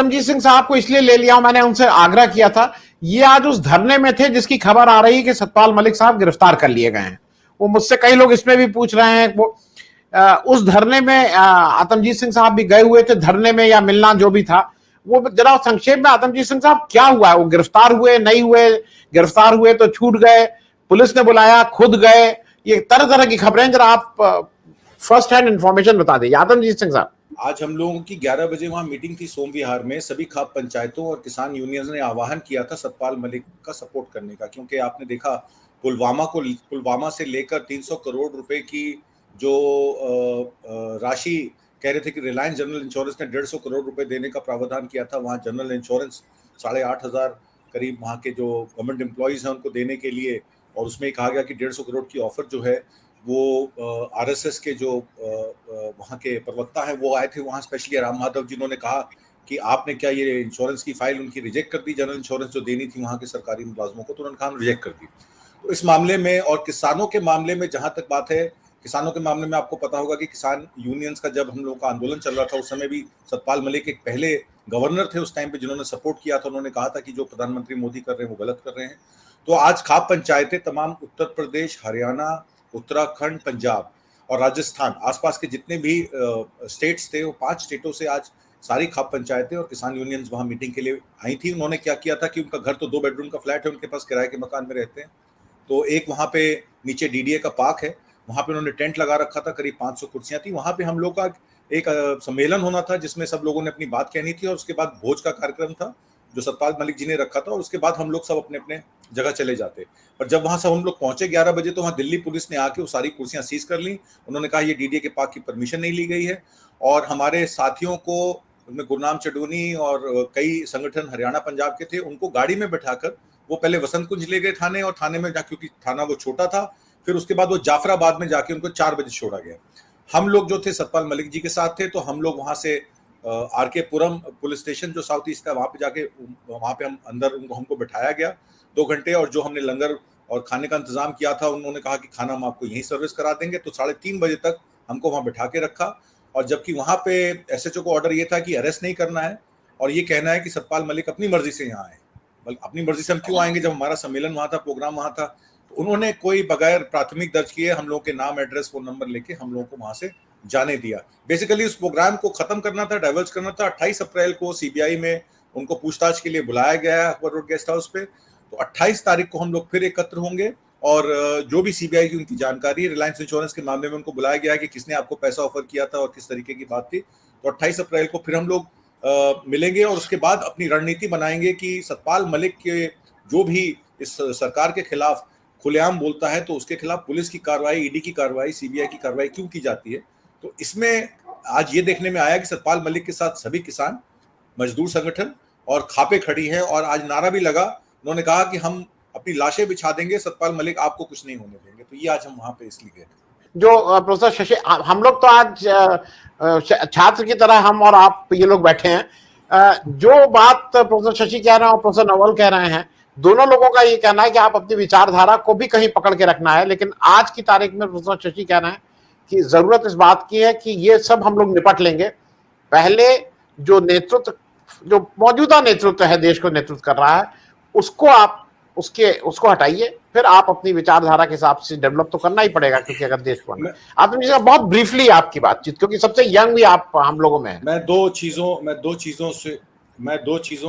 आतमजीत सिंह साहब को इसलिए ले लिया, मैंने उनसे आग्रह किया था, ये आज उस धरने में थे जिसकी खबर आ रही है कि सतपाल मलिक साहब गिरफ्तार कर लिए गए हैं। वो मुझसे कई लोग इसमें भी पूछ रहे हैं, वो उस धरने में आतमजीत सिंह साहब भी गए हुए थे धरने में, या मिलना जो भी था। वो जरा संक्षेप में, आतमजीत सिंह साहब क्या हुआ है? वो गिरफ्तार हुए, नहीं हुए? गिरफ्तार हुए तो छूट गए, पुलिस ने बुलाया, खुद गए, ये तरह तरह की खबरें, जरा आप फर्स्ट हैंड इंफॉर्मेशन बता दीजिए आतमजीत सिंह साहब। आज हम लोगों की 11 बजे वहां मीटिंग थी सोम विहार में। सभी खाप पंचायतों और किसान यूनियंस ने आह्वान किया था सतपाल मलिक का सपोर्ट करने का, क्योंकि आपने देखा पुलवामा से लेकर 300 करोड़ रुपए की जो राशि कह रहे थे कि रिलायंस जनरल इंश्योरेंस ने 150 करोड़ रुपए देने का प्रावधान किया था। वहां जनरल इंश्योरेंस 8,500 करीब वहां के जो गवर्नमेंट एम्प्लॉयज हैं उनको देने के लिए, और उसमें कहा गया कि 150 करोड़ की ऑफर जो है वो आरएसएस के जो वहाँ के प्रवक्ता हैं वो आए थे वहाँ, स्पेशली राम माधव, जिन्होंने कहा कि आपने क्या ये इंश्योरेंस की फाइल उनकी रिजेक्ट कर दी, जनरल इंश्योरेंस जो देनी थी वहाँ के सरकारी मुलाजमों को, तो उन्होंने कहा रिजेक्ट कर दी। तो इस मामले में और किसानों के मामले में जहाँ तक बात है, किसानों के मामले में आपको पता होगा कि किसान यूनियंस का जब हम लोग का आंदोलन चल रहा था उस समय भी सतपाल मलिक एक पहले गवर्नर थे उस टाइम पे, जिन्होंने सपोर्ट किया था। उन्होंने कहा था कि जो प्रधानमंत्री मोदी कर रहे हैं वो गलत कर रहे हैं। तो आज खाप पंचायतें तमाम उत्तर प्रदेश, हरियाणा, उत्तराखंड, पंजाब और राजस्थान, आसपास के जितने भी स्टेट्स थे, वो 5 स्टेटों से आज सारी खाप पंचायतें और किसान यूनियंस वहां मीटिंग के लिए आई थी। उन्होंने क्या किया था कि उनका घर तो 2 बेडरूम का फ्लैट है, उनके पास किराए के मकान में रहते हैं, तो एक वहां पे नीचे डीडीए का पार्क है, वहां पे उन्होंने टेंट लगा रखा था, करीब 500 कुर्सियां थी। वहां पे हम लोग का एक सम्मेलन होना था जिसमें सब लोगों ने अपनी बात कहनी थी, और उसके बाद भोज का कार्यक्रम था जो सतपाल मलिक जी ने रखा था, और उसके बाद हम लोग सब अपने अपने जगह चले जाते। पर जब वहां से हम लोग पहुंचे 11 बजे, तो वहां दिल्ली पुलिस ने आके वो सारी कुर्सियां सीज कर ली। उन्होंने कहा ये डीडीए के पार्क की परमिशन नहीं ली गई है, और हमारे साथियों को, उनमें गुरनाम चडूनी और कई संगठन हरियाणा पंजाब के थे, उनको गाड़ी में बैठाकर वो पहले वसंत कुंज ले गए थाने, और थाने में क्योंकि थाना वो छोटा था, फिर उसके बाद वो जाफराबाद में जाके उनको 4 बजे छोड़ा गया। हम लोग जो थे सतपाल मलिक जी के साथ थे, तो हम लोग वहां से आरके पुरम पुलिस स्टेशन जो साउथ ईस्ट का, वहां पे जाके वहां पे हम अंदर हमको बैठाया गया 2 घंटे, और जो हमने लंगर और खाने का इंतजाम किया था, उन्होंने कहा कि खाना हम आपको यहीं सर्विस करा देंगे। तो 3:30 बजे तक हमको वहां बैठा के रखा, और जबकि वहां पे एसएचओ को ऑर्डर ये था कि अरेस्ट नहीं करना है, और ये कहना है कि सतपाल मलिक अपनी मर्जी से यहाँ आए। अपनी मर्जी से हम क्यों आएंगे जब हमारा सम्मेलन वहां था, प्रोग्राम वहां था। तो उन्होंने कोई बगैर प्राथमिक दर्ज किए हम लोग के नाम, एड्रेस, फोन नंबर लेके हम लोगों को वहां से जाने दिया। बेसिकली उस प्रोग्राम को खत्म करना था, डाइवर्स करना था। 28 अप्रैल को सीबीआई में उनको पूछताछ के लिए बुलाया गया है अकबर रोड गेस्ट हाउस पे। तो 28 तारीख को हम लोग फिर एकत्र होंगे, और जो भी सीबीआई की उनकी जानकारी, रिलायंस इंश्योरेंस के मामले में उनको बुलाया गया है कि किसने आपको पैसा ऑफर किया था और किस तरीके की बात थी। तो 28 अप्रैल को फिर हम लोग मिलेंगे, और उसके बाद अपनी रणनीति बनाएंगे कि सतपाल मलिक के जो भी इस सरकार के खिलाफ खुलेआम बोलता है, तो उसके खिलाफ पुलिस की कार्रवाई, ईडी की कार्रवाई, सीबीआई की कार्रवाई क्यों की जाती है। तो इसमें आज ये देखने में आया कि सतपाल मलिक के साथ सभी किसान, मजदूर संगठन और खापे खड़ी हैं, और आज नारा भी लगा, उन्होंने कहा कि हम अपनी लाशें बिछा देंगे, सतपाल मलिक आपको कुछ नहीं होने देंगे। तो ये आज हम वहां पे इसलिए गए। जो प्रोफेसर शशि, हम लोग तो आज छात्र की तरह हम और आप ये लोग बैठे हैं, जो बात प्रोफेसर शशि कह रहे हैं और प्रोफेसर नवल कह रहे हैं, दोनों लोगों का ये कहना है कि आप अपनी विचारधारा को भी कहीं पकड़ के रखना है, लेकिन आज की तारीख में प्रोफेसर शशि कह रहे हैं कि जरूरत इस बात की है कि ये सब हम लोग निपट लेंगे। पहले जो नेतृत्व, जो मौजूदा नेतृत्व है, देश को नेतृत्व कर रहा है, उसको आप उसको हटाइए, फिर आप अपनी विचारधारा के हिसाब से डेवलप तो करना ही पड़ेगा, क्योंकि अगर देश को बनना। आप बहुत ब्रीफली आपकी बातचीत, क्योंकि सबसे यंग भी आप हम लोगों में है। मैं दो चीजों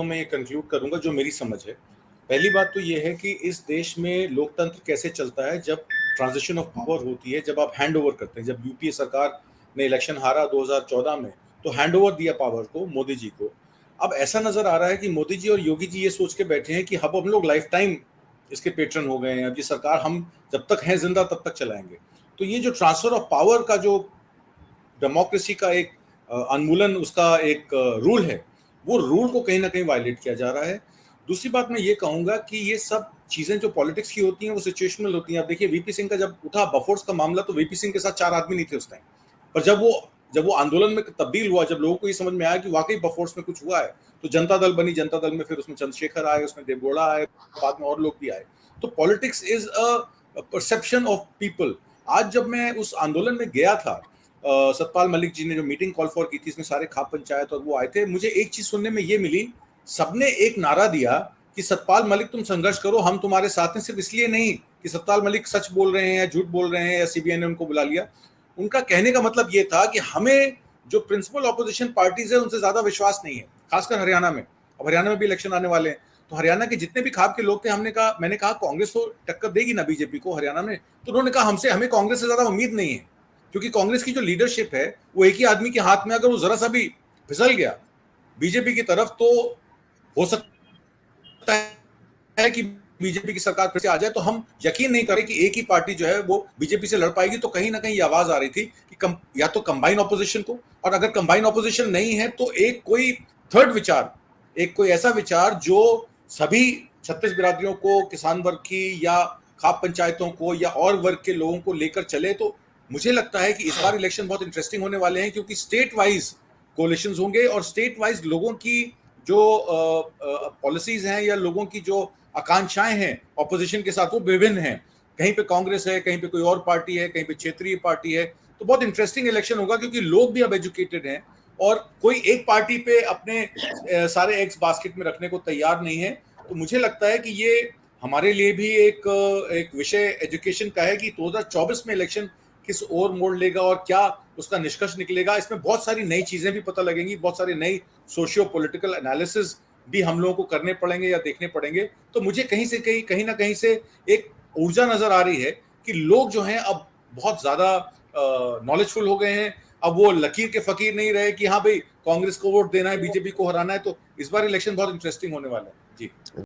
में ये कंक्लूड करूंगा जो मेरी समझ है। पहली बात तो ये है कि इस देश में लोकतंत्र कैसे चलता है, जब ट्रांजिशन ऑफ पावर होती है, जब आप हैंड ओवर करते हैं। जब यूपीए सरकार ने इलेक्शन हारा 2014 में, तो हैंड ओवर दिया पावर को मोदी जी को। अब ऐसा नजर आ रहा है कि मोदी जी और योगी जी ये सोच के बैठे हैं कि अब हम लोग लाइफ टाइम इसके पेट्रन हो गए हैं, अब ये सरकार हम जब तक हैं जिंदा तब तक चलाएंगे। तो ये जो ट्रांसफर ऑफ पावर का जो डेमोक्रेसी का एक उन्मूलन, उसका एक रूल है, वो रूल को कहीं ना कहीं वायलेट किया जा रहा है। दूसरी बात मैं ये कहूंगा कि ये सब चीजें जो पॉलिटिक्स की होती हैं वो सिचुएशनल होती हैं। अब देखिए वीपी सिंह का जब उठा बफोर्स का मामला, तो वीपी सिंह के साथ 4 आदमी नहीं थे उस टाइम, पर जब वो आंदोलन में तब्दील हुआ, जब लोगों को ये समझ में आया कि वाकई बफोर्स में कुछ हुआ है, तो जनता दल बनी। जनता दल में फिर उसमें चंद्रशेखर आए, उसमें देवगौड़ा आए, बाद में और लोग भी आए। तो politics is a perception of people. आज जब मैं उस आंदोलन में गया था, सतपाल मलिक जी ने जो मीटिंग कॉल फॉर की थी, इसमें सारे खाप पंचायत और वो आए थे, मुझे एक चीज सुनने में ये मिली, सबने एक नारा दिया कि सतपाल मलिक तुम संघर्ष करो, हम तुम्हारे साथ हैं। सिर्फ इसलिए नहीं कि सतपाल मलिक सच बोल रहे हैं या झूठ बोल रहे हैं या सीबीआई ने उनको बुला लिया, उनका कहने का मतलब ये था कि हमें जो प्रिंसिपल ऑपोजिशन पार्टीज है उनसे ज्यादा विश्वास नहीं है, खासकर हरियाणा में। अब हरियाणा में भी इलेक्शन आने वाले हैं, तो हरियाणा के जितने भी खाप के लोग थे, मैंने कहा कांग्रेस तो टक्कर देगी ना बीजेपी को हरियाणा में, तो उन्होंने कहा हमें कांग्रेस से ज्यादा उम्मीद नहीं है, क्योंकि कांग्रेस की जो लीडरशिप है वो एक ही आदमी के हाथ में, अगर वो जरा सा भी फिसल गया बीजेपी की तरफ, तो हो सकता है कि बीजेपी की सरकार फिर से आ जाए। तो हम यकीन नहीं करें कि एक ही पार्टी जो है वो बीजेपी से लड़ पाएगी। तो कहीं ना कहीं ये आवाज आ रही थी कि या तो कंबाइन ऑपोजिशन को, और अगर कंबाइन ऑपोजिशन नहीं है तो एक कोई थर्ड विचार, एक कोई ऐसा विचार जो सभी 36 बिरादरियों को, किसान वर्ग की या खाप पंचायतों को या और वर्ग के लोगों को लेकर चले। तो मुझे लगता है कि इस बार इलेक्शन बहुत इंटरेस्टिंग होने वाले हैं, क्योंकि स्टेट वाइज कोलिशंस होंगे और स्टेट वाइज लोगों की जो पॉलिसीज हैं या लोगों की जो आकांक्षाएं हैं ऑपोजिशन के साथ, वो विभिन्न हैं। कहीं पे कांग्रेस है, कहीं पे कोई और पार्टी है, कहीं पे क्षेत्रीय पार्टी है। तो बहुत इंटरेस्टिंग इलेक्शन होगा, क्योंकि लोग भी अब एजुकेटेड हैं और कोई एक पार्टी पे अपने सारे एग्स बास्केट में रखने को तैयार नहीं है। तो मुझे लगता है कि ये हमारे लिए भी एक विषय एजुकेशन का है कि 2024 में इलेक्शन किस ओर मोड़ लेगा और क्या उसका निष्कर्ष निकलेगा। इसमें बहुत सारी नई चीजें भी पता लगेंगी, बहुत सारी नई सोशियो पॉलिटिकल एनालिसिस भी हम लोगों को करने पड़ेंगे या देखने पड़ेंगे। तो मुझे कहीं ना कहीं से एक ऊर्जा नजर आ रही है कि लोग जो हैं अब बहुत ज्यादा नॉलेजफुल हो गए हैं। अब वो लकीर के फकीर नहीं रहे कि हाँ भाई कांग्रेस को वोट देना है, बीजेपी को हराना है। तो इस बार इलेक्शन बहुत इंटरेस्टिंग होने वाला है जी।